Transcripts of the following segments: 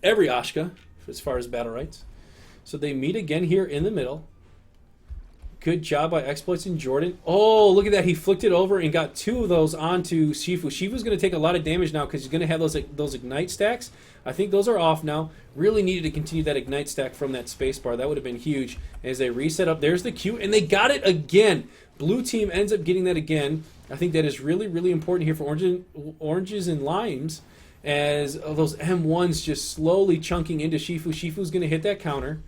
every Ashka as far as Battlerite. So they meet again here in the middle. Good job by Exploits and Jordan. Oh, look at that. He flicked it over and got 2 of those onto Shifu. Shifu's going to take a lot of damage now because he's going to have those Ignite stacks. I think those are off now. Really needed to continue that Ignite stack from that spacebar. That would have been huge. As they reset up, there's the Q, and they got it again. Blue team ends up getting that again. I think that is really, really important here for oranges and limes, as those M1s just slowly chunking into Shifu. Shifu's going to hit that counter.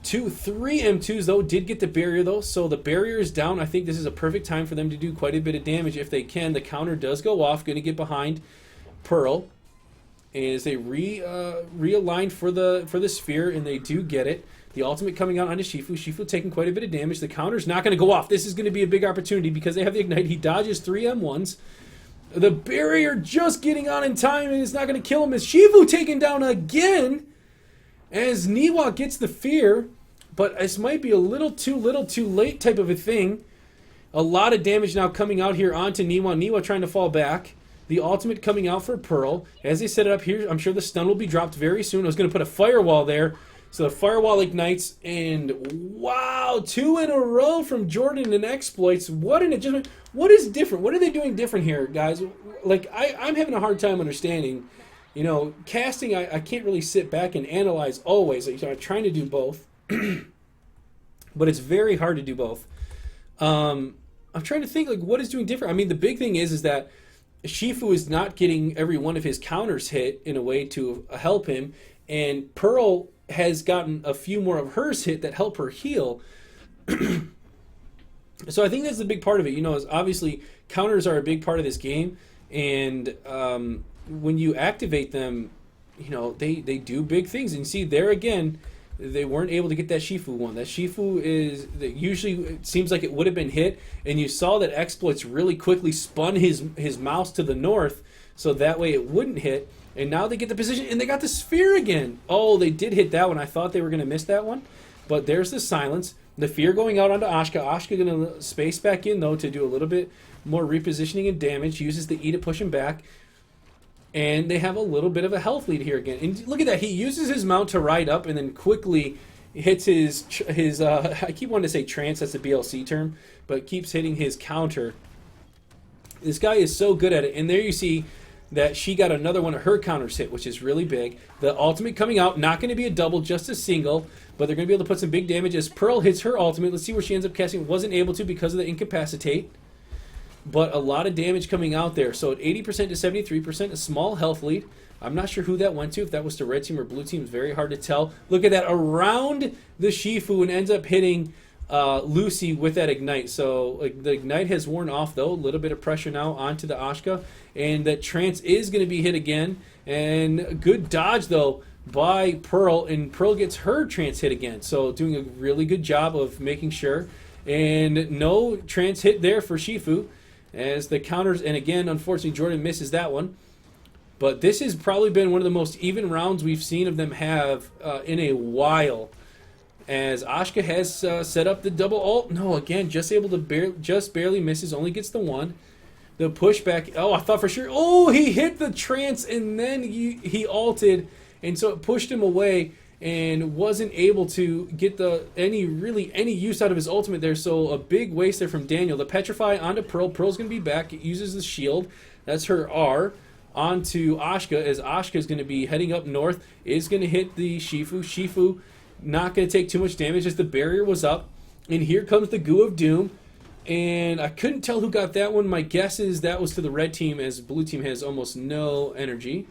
3 M2s, though, did get the barrier, though, so the barrier is down. I think this is a perfect time for them to do quite a bit of damage if they can. The counter does go off, going to get behind Pearl. As they realign for the sphere, and they do get it. The ultimate coming out onto Shifu. Shifu taking quite a bit of damage. The counter's not going to go off. This is going to be a big opportunity because they have the Ignite. He dodges 3 M1s. The barrier just getting on in time, and it's not going to kill him. As Shifu taken down again, as Niwa gets the fear, but this might be a little too late type of a thing. A lot of damage now coming out here onto Niwa. Niwa trying to fall back. The ultimate coming out for Pearl. As they set it up here, I'm sure the stun will be dropped very soon. I was going to put a firewall there. So the firewall ignites, and wow, 2 in a row from Jordan and Exploits. What an adjustment. What is different? What are they doing different here, guys? Like, I'm having a hard time understanding. You know, casting, I can't really sit back and analyze always. Like, I'm trying to do both. But it's very hard to do both. I'm trying to think, like, what is doing different? I mean, the big thing is that Shifu is not getting every one of his counters hit in a way to help him. And Pearl has gotten a few more of hers hit that help her heal. So I think that's the big part of it. You know, is obviously counters are a big part of this game. And when you activate them, you know, they do big things. And you see there again, they weren't able to get that Shifu one. That Shifu is usually, it seems like it would have been hit, and you saw that Exploits really quickly spun his mouse to the north so that way it wouldn't hit. And now they get the position, and they got the sphere again. Oh, they did hit that one. I thought they were going to miss that one, but there's the silence. The fear going out onto Ashka. Ashka going to space back in though to do a little bit more repositioning and damage. Uses the E to push him back. And they have a little bit of a health lead here again. And look at that. He uses his mount to ride up and then quickly hits his I keep wanting to say trance, that's a BLC term, but keeps hitting his counter. This guy is so good at it. And there you see that she got another one of her counters hit, which is really big. The ultimate coming out, not going to be a double, just a single, but they're going to be able to put some big damage as Pearl hits her ultimate. Let's see where she ends up casting. Wasn't able to because of the incapacitate. But a lot of damage coming out there. So at 80% to 73%, a small health lead. I'm not sure who that went to, if that was to red team or blue team. It's very hard to tell. Look at that, around the Shifu, and ends up hitting Lucy with that Ignite. So like, the Ignite has worn off, though. A little bit of pressure now onto the Ashka. And that Trance is going to be hit again. And good dodge, though, by Pearl. And Pearl gets her Trance hit again. So doing a really good job of making sure. And no Trance hit there for Shifu. As the counters, and again, unfortunately, Jordan misses that one. But this has probably been one of the most even rounds we've seen of them have in a while. As Ashka has set up the double ult. No, again, just able to just barely misses, only gets the one. The pushback, oh, I thought for sure, oh, he hit the trance, and then he ulted, and so it pushed him away. And wasn't able to get any use out of his ultimate there. So a big waste there from Daniel. The Petrify onto Pearl. Pearl's going to be back. It uses the shield. That's her R. Onto Ashka, as Ashka is going to be heading up north. Is going to hit the Shifu. Shifu not going to take too much damage as the barrier was up. And here comes the Goo of Doom. And I couldn't tell who got that one. My guess is that was to the red team, as blue team has almost no energy.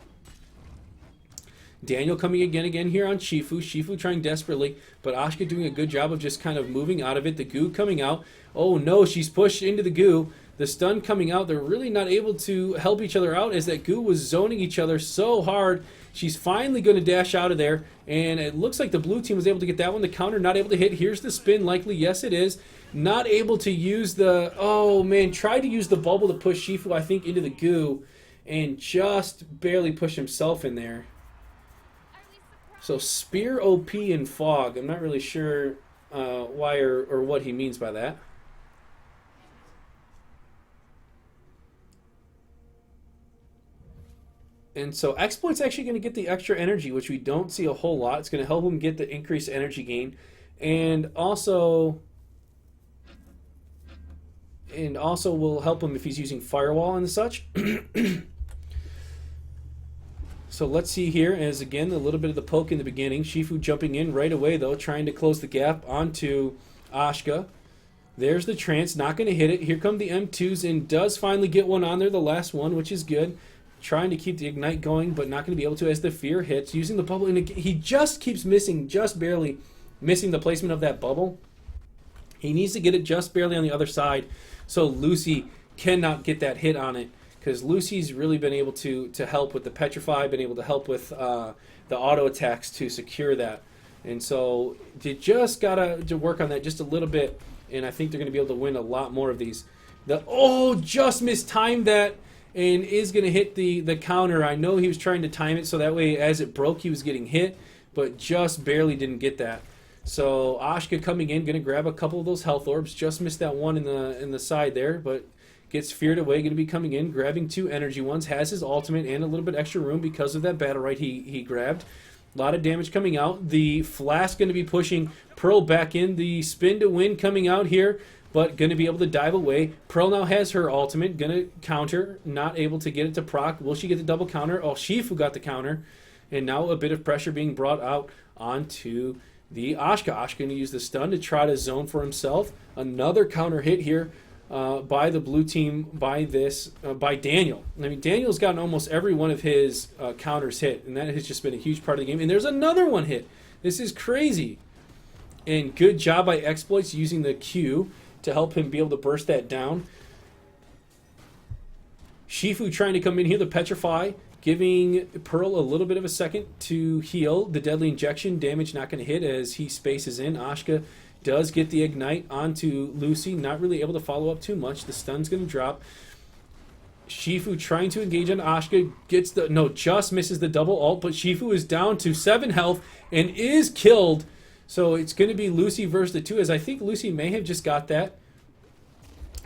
Daniel coming again here on Shifu. Shifu trying desperately, but Ashka doing a good job of just kind of moving out of it. The goo coming out. Oh no, she's pushed into the goo. The stun coming out. They're really not able to help each other out as that goo was zoning each other so hard. She's finally going to dash out of there, and it looks like the blue team was able to get that one. The counter not able to hit. Here's the spin, likely. Yes, it is. Not able to use the... Oh man, tried to use the bubble to push Shifu, I think, into the goo, and just barely push himself in there. So Spear OP and Fog. I'm not really sure why or what he means by that. And so Exploit's actually going to get the extra energy, which we don't see a whole lot. It's going to help him get the increased energy gain. And also will help him if he's using Firewall and such. So let's see here as, again, a little bit of the poke in the beginning. Shifu jumping in right away, though, trying to close the gap onto Ashka. There's the trance, not going to hit it. Here come the M2s, and does finally get one on there, the last one, which is good. Trying to keep the Ignite going, but not going to be able to as the Fear hits. Using the bubble, and he just keeps missing, just barely missing the placement of that bubble. He needs to get it just barely on the other side, so Lucy cannot get that hit on it, because Lucy's really been able to help with the Petrify, been able to help with the auto attacks to secure that. And so they just got to work on that just a little bit, and I think they're going to be able to win a lot more of these. Just mistimed that, and is going to hit the counter. I know he was trying to time it so that way as it broke he was getting hit, but just barely didn't get that. So Ashka coming in, going to grab a couple of those health orbs. Just missed that one in the side there, but gets feared away. Going to be coming in, grabbing 2 energy ones. Has his ultimate and a little bit extra room because of that Battlerite he grabbed. A lot of damage coming out. The Flask going to be pushing Pearl back in. The spin to win coming out here, but going to be able to dive away. Pearl now has her ultimate. Going to counter. Not able to get it to proc. Will she get the double counter? Oh, Shifu got the counter. And now a bit of pressure being brought out onto the Ashka. Ashka going to use the stun to try to zone for himself. Another counter hit here by the blue team by Daniel. I mean, Daniel's gotten almost every one of his counters hit, and that has just been a huge part of the game. And there's another one hit. This is crazy. And good job by Exploits using the Q to help him be able to burst that down. Shifu trying to come in here, the Petrify, giving Pearl a little bit of a second to heal. The Deadly Injection, damage not going to hit as he spaces in. Ashka does get the Ignite onto Lucy, not really able to follow up too much. The stun's going to drop. Shifu trying to engage on Ashka, just misses the double ult, but Shifu is down to 7 health and is killed. So it's going to be Lucy versus the 2, as I think Lucy may have just got that.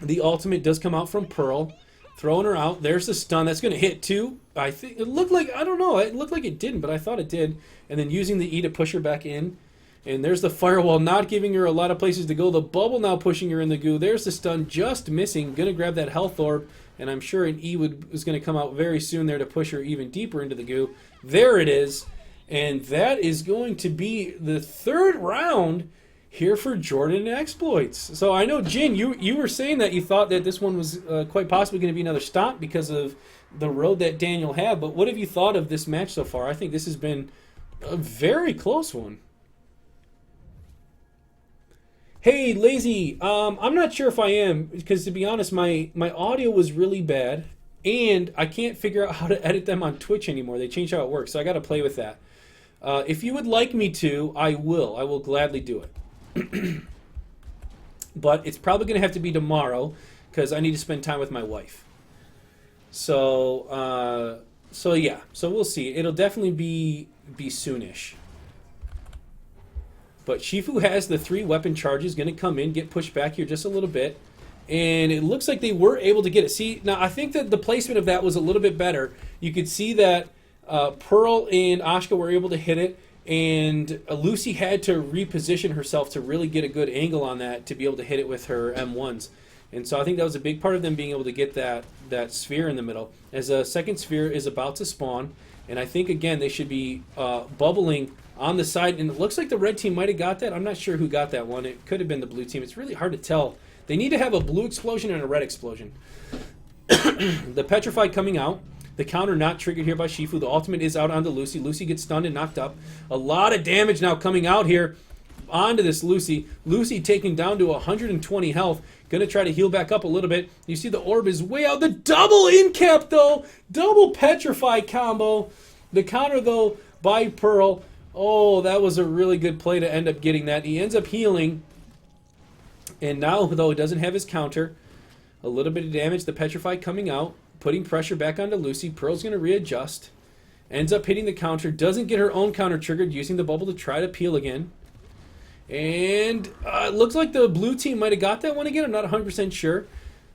The ultimate does come out from Pearl, throwing her out. There's the stun. That's going to hit too. I think it looked like, I don't know, it looked like it didn't, but I thought it did. And then using the E to push her back in. And there's the Firewall, not giving her a lot of places to go. The bubble now pushing her in the goo. There's the stun, just missing. Going to grab that health orb, and I'm sure an E was going to come out very soon there to push her even deeper into the goo. There it is. And that is going to be the 3rd round here for Jordan Exploits. So I know, Jin, you were saying that you thought that this one was quite possibly going to be another stop because of the road that Daniel had. But what have you thought of this match so far? I think this has been a very close one. Hey, Lazy, I'm not sure if I am, because to be honest, my audio was really bad, and I can't figure out how to edit them on Twitch anymore. They changed how it works, so I got to play with that. If you would like me to, I will. I will gladly do it. But it's probably going to have to be tomorrow, because I need to spend time with my wife. So yeah, so we'll see. It'll definitely be soonish. But Shifu has the 3 weapon charges, going to come in, get pushed back here just a little bit. And it looks like they were able to get it. See, now I think that the placement of that was a little bit better. You could see that Pearl and Ashka were able to hit it, and Lucy had to reposition herself to really get a good angle on that to be able to hit it with her M1s. And so I think that was a big part of them being able to get that sphere in the middle. As a second sphere is about to spawn, and I think, again, they should be bubbling on the side, and it looks like the red team might have got that. I'm not sure who got that one. It could have been the blue team. It's really hard to tell. They need to have a blue explosion and a red explosion. The Petrify coming out. The counter not triggered here by Shifu. The ultimate is out onto Lucy. Lucy gets stunned and knocked up. A lot of damage now coming out here onto this Lucy. Lucy taken down to 120 health. Going to try to heal back up a little bit. You see the orb is way out. The double in-cap, though. Double Petrify combo. The counter, though, by Pearl. Oh, that was a really good play to end up getting that. He ends up healing. And now, though, he doesn't have his counter. A little bit of damage. The Petrify coming out. Putting pressure back onto Lucy. Pearl's going to readjust. Ends up hitting the counter. Doesn't get her own counter triggered. Using the bubble to try to peel again. And it looks like the blue team might have got that one again. I'm not 100% sure.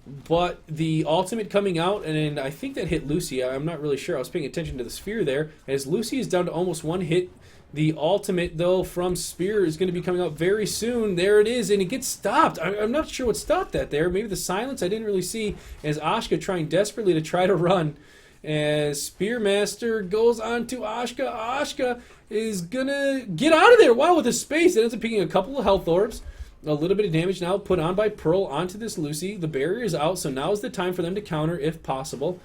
But the ultimate coming out, and I think that hit Lucy. I'm not really sure. I was paying attention to the Sphere there. As Lucy is down to almost one hit. The ultimate, though, from Spear is going to be coming out very soon. There it is, and it gets stopped. I'm not sure what stopped that there. Maybe the silence I didn't really see as Ashka trying desperately to try to run. As Spearmaster goes on to Ashka. Ashka is going to get out of there. Wow, with the space. It ends up picking a couple of health orbs. A little bit of damage now put on by Pearl onto this Lucy. The barrier is out, so now is the time for them to counter if possible.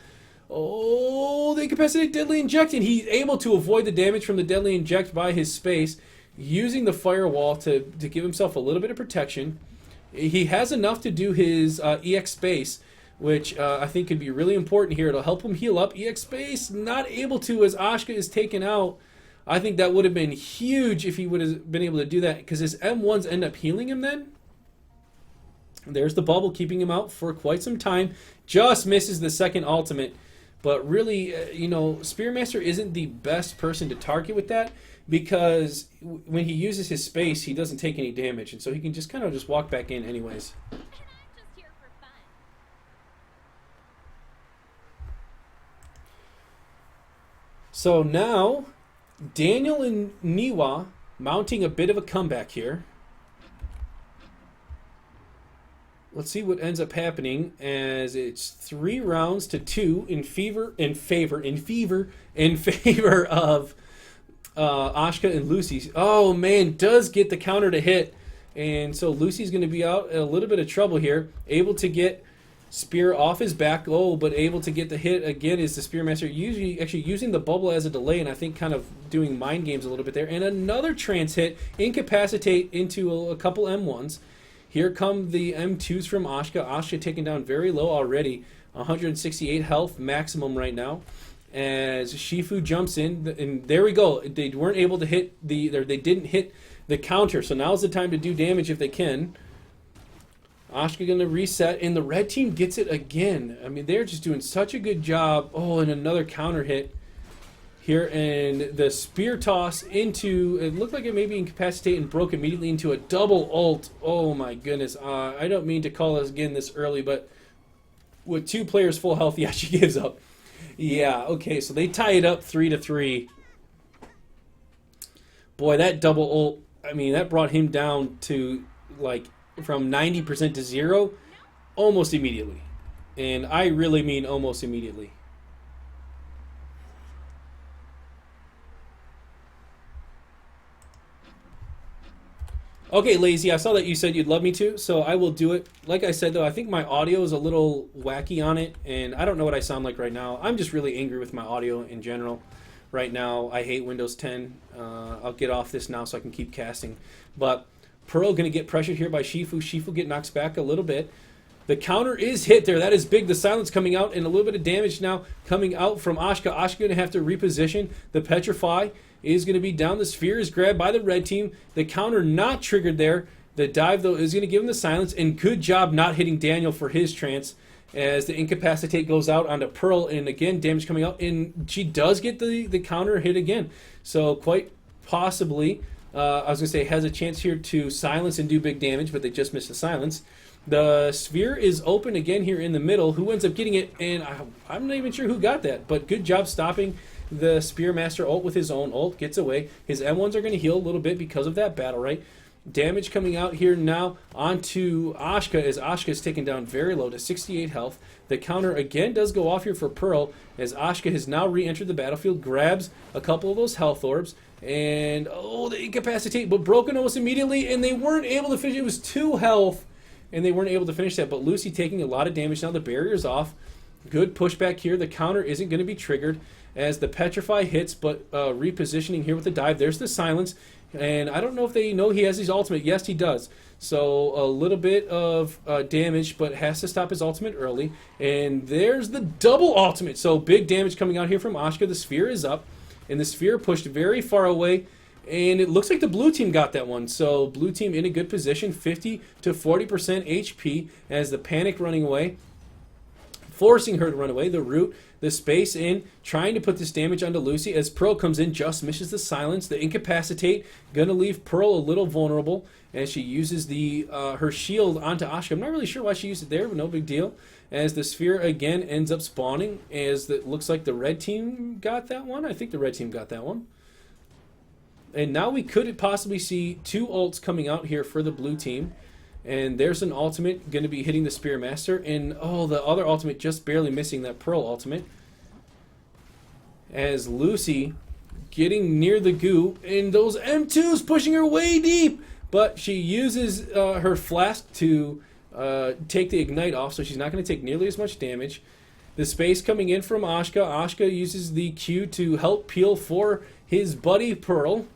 Oh, the Incapacitate Deadly Inject, and he's able to avoid the damage from the Deadly Inject by his space, using the Firewall to give himself a little bit of protection. He has enough to do his EX Space, which I think could be really important here. It'll help him heal up. EX Space, not able to as Ashka is taken out. I think that would have been huge if he would have been able to do that, because his M1s end up healing him then. There's the bubble keeping him out for quite some time. Just misses the second ultimate. But really, Spearmaster isn't the best person to target with that, because when he uses his space, he doesn't take any damage. And so he can just kind of just walk back in anyways. So now, Daniel and Niwa mounting a bit of a comeback here. Let's see what ends up happening as it's 3 rounds to 2 in favor of Ashka and Lucy. Oh man, does get the counter to hit, and so Lucy's going to be out in a little bit of trouble here. Able to get Spear off his back, but able to get the hit again is the Spearmaster, usually actually using the bubble as a delay, and I think kind of doing mind games a little bit there. And another trance hit, incapacitate into a couple M1s. Here come the M2s from Ashka. Ashka taken down very low already. 168 health maximum right now. As Shifu jumps in, and there we go. They weren't able to hit they didn't hit the counter. So now's the time to do damage if they can. Ashka going to reset, and the red team gets it again. I mean, they're just doing such a good job. Oh, and another counter hit here, and the spear toss into, it looked like it maybe incapacitated and broke immediately into a double ult. Oh my goodness. I don't mean to call us again this early, but with 2 players full health, yeah, she gives up. Yeah, okay, so they tie it up 3-3. Boy, that double ult, I mean, that brought him down to, like, from 90% to 0 almost immediately. And I really mean almost immediately. Okay, Lazy, I saw that you said you'd love me to, so I will do it. Like I said, though, I think my audio is a little wacky on it, and I don't know what I sound like right now. I'm just really angry with my audio in general right now. I hate Windows 10. I'll get off this now so I can keep casting. But Pearl going to get pressured here by Shifu. Shifu get knocked back a little bit. The counter is hit there. That is big. The silence coming out, and a little bit of damage now coming out from Ashka. Ashka going to have to reposition. The Petrify is going to be down. The Sphere is grabbed by the red team. The counter not triggered there. The dive, though, is going to give him the silence, and good job not hitting Daniel for his trance as the Incapacitate goes out onto Pearl, and again, damage coming out, and she does get the counter hit again. So quite possibly, I was going to say, has a chance here to silence and do big damage, but they just missed the silence. The Sphere is open again here in the middle. Who ends up getting it? And I'm not even sure who got that, but good job stopping the Spearmaster ult with his own ult. Gets away. His M1s are going to heal a little bit because of that Battlerite. Damage coming out here now onto Ashka as Ashka is taken down very low to 68 health. The counter again does go off here for Pearl as Ashka has now re-entered the battlefield, grabs a couple of those health orbs, and the Incapacitate, but broken almost immediately, and they weren't able to finish. It was 2 health, and they weren't able to finish that, but Lucy taking a lot of damage now. The barrier's off. Good pushback here. The counter isn't going to be triggered as the Petrify hits, but repositioning here with the dive. There's the silence, and I don't know if they know he has his ultimate. Yes, he does. So a little bit of damage, but has to stop his ultimate early. And there's the double ultimate. So big damage coming out here from Ashka. The Sphere is up, and the Sphere pushed very far away. And it looks like the blue team got that one. So blue team in a good position, 50 to 40% HP as the Panic running away. forcing her to run away. The root, the space in, trying to put this damage onto Lucy as Pearl comes in, just misses the silence. The incapacitate, gonna leave Pearl a little vulnerable as she uses the her shield onto Asuka. I'm not really sure why she used it there, but no big deal. As the sphere again ends up spawning, as it looks like the red team got that one. I think the red team got that one. And now we could possibly see 2 ults coming out here for the blue team. And there's an ultimate going to be hitting the Spearmaster. And, oh, the other ultimate just barely missing that Pearl ultimate. As Lucy getting near the goo. And those M2s pushing her way deep. But she uses her flask to take the ignite off. So she's not going to take nearly as much damage. The space coming in from Asuka. Asuka uses the Q to help peel for his buddy Pearl.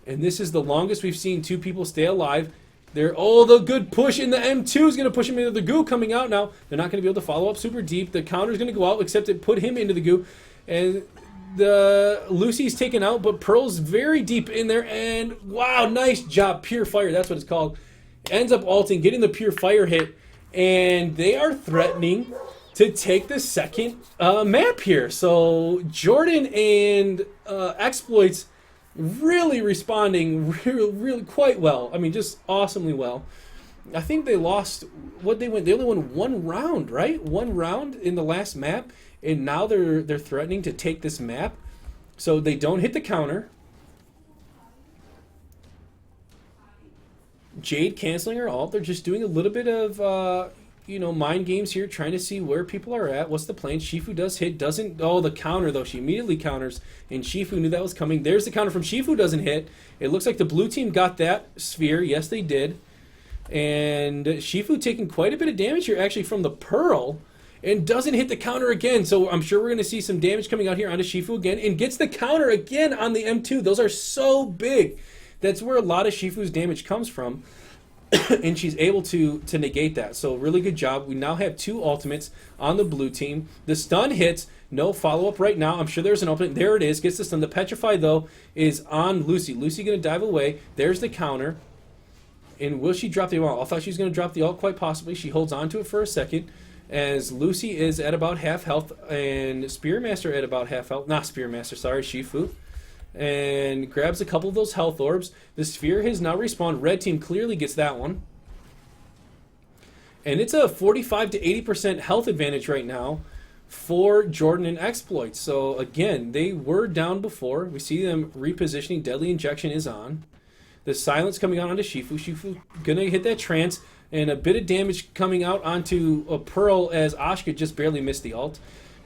And this is the longest we've seen 2 people stay alive. The good push in the M2 is going to push him into the goo coming out now. They're not going to be able to follow up super deep. The counter is going to go out, except it put him into the goo. And the Lucy's taken out, but Pearl's very deep in there. And wow, nice job. Pure Fire, that's what it's called. Ends up ulting, getting the Pure Fire hit. And they are threatening to take the second map here. So Jordan and Exploits really responding really quite well. I mean, just awesomely well. I think they lost what they went. They only won 1 round, right? 1 round in the last map, and now they're threatening to take this map. So they don't hit the counter. Jade canceling her ult. They're just doing a little bit of mind games here, trying to see where people are at. What's the plan? Shifu does hit, doesn't... Oh, the counter, though. She immediately counters, and Shifu knew that was coming. There's the counter from Shifu, doesn't hit. It looks like the blue team got that sphere. Yes, they did. And Shifu taking quite a bit of damage here, actually, from the Pearl, and doesn't hit the counter again. So I'm sure we're going to see some damage coming out here onto Shifu again, and gets the counter again on the M2. Those are so big. That's where a lot of Shifu's damage comes from. And she's able to negate that. So really good job. We now have 2 ultimates on the blue team. The stun hits. No follow-up right now. I'm sure there's an ultimate. There it is. Gets the stun. The Petrify, though, is on Lucy. Lucy going to dive away. There's the counter. And will she drop the ult? I thought she was going to drop the ult quite possibly. She holds on to it for a second. As Lucy is at about half health. And Spearmaster at about half health. Not Spearmaster, sorry. Shifu. And grabs a couple of those health orbs. The sphere has now respawned. Red team clearly gets that one. And it's a 45 to 80% health advantage right now for Jordan and Exploits. So again, they were down before. We see them repositioning. Deadly Injection is on. The silence coming out onto Shifu. Shifu gonna hit that trance. And a bit of damage coming out onto a Pearl as Asuka just barely missed the ult.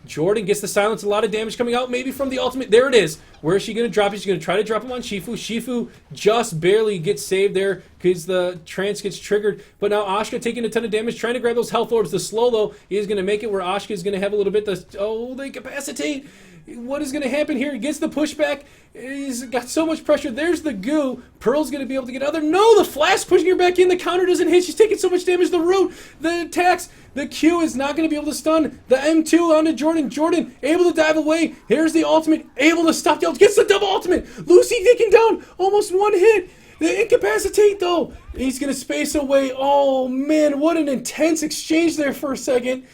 Jordan gets the silence, a lot of damage coming out, maybe from the ultimate. There it is. Where is she going to drop it? She's going to try to drop him on Shifu. Shifu just barely gets saved there because the trance gets triggered. But now Asuka taking a ton of damage, trying to grab those health orbs. The slow, though, is going to make it where Asuka is going to have a little bit. They incapacitate. What is going to happen here? He gets the pushback. He's got so much pressure. There's the goo. Pearl's going to be able to get out there. No, the flash pushing her back in. The counter doesn't hit. She's taking so much damage. The root, the attacks. The Q is not going to be able to stun. The M2 onto Jordan. Jordan able to dive away. Here's the ultimate. Able to stop the ult. Gets the double ultimate. Lucy taken down. Almost 1 hit. The incapacitate, though. He's going to space away. Oh, man. What an intense exchange there for a second.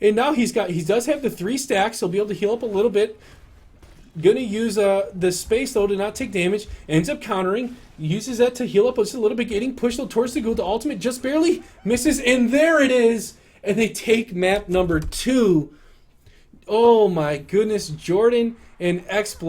And now he does have the 3 stacks. He'll be able to heal up a little bit. Gonna use the space, though, to not take damage. Ends up countering. Uses that to heal up just a little bit. Getting pushed towards the goal. The ultimate just barely misses. And there it is. And they take map number 2. Oh, my goodness. Jordan and Exploit.